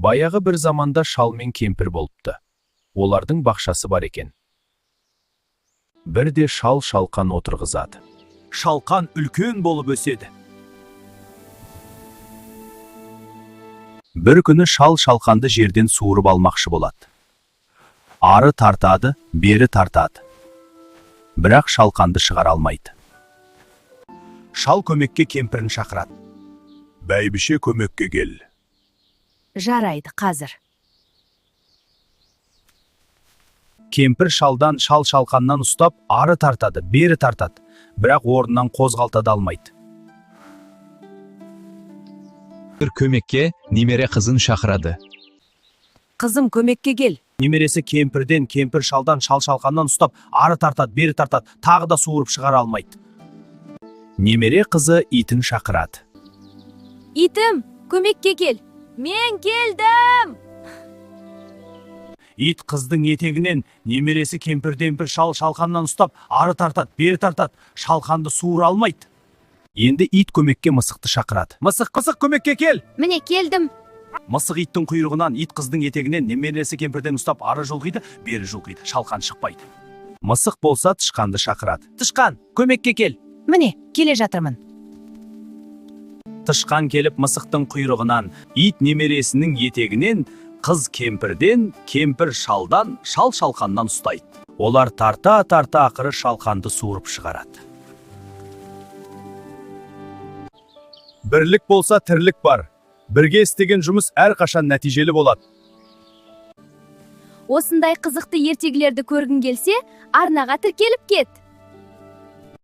Баяғы бір заманда шал мен кемпір болыпты. Олардың бақшасы бар екен. Бірде шал шалқан отырғызады. Шалқан үлкен болып өседі. Бір күні шал шалқанды жерден суырып алмақшы болады. Ары тартады, бері тартады. Бірақ шалқанды шығара алмайды. Шал көмекке кемпірін шақырады. Бәйбіше, көмекке кел. Жарайды, қазір. Кемпір шалдан шалқаннан ұстап, ары тартады, бері тартады. Бірақ орнынан қозғалта алмайды. Бір көмекке немере қызын шақырады. Қызым, көмекке кел. Немересі кемпірден, кемпір шалдан шалқаннан ұстап, ары тартады, бері тартады, тағы да суырып шығара алмайды. Немере қызы итін шақырады. Итім, көмекке кел. Мен келдім. Ит қыздың етегінен немересі кемпірден шалқаннан ұстап, ары тартады, бері тартады, шалқанды суыра алмайды. Енді ит көмекке мысықты шақырады. Мысық, көмекке кел. Міне келдім. Мысық иттің құйрығынан ит қыздың етегінен немересі кемпірден ұстап, ары жұлғиды, бері жұлғиды, шалқан шықпайды. Мысық болса тышқанды шақырады. Тышқан, көмекке кел. Міне, келе жатырмын. Тышқан келіп мысықтың құйрығынан, ит немересінің етегінен, қыз кемпірден, кемпір шалдан, шалқаннан ұстайды. Олар тарта ақыры шалқанды суырып шығарады. Бірлік болса тірлік бар. Бірге істеген жұмыс әрқашан нәтижелі болады. Осындай қызықты ертегілерді көргің келсе, арнаға тіркеліп кет.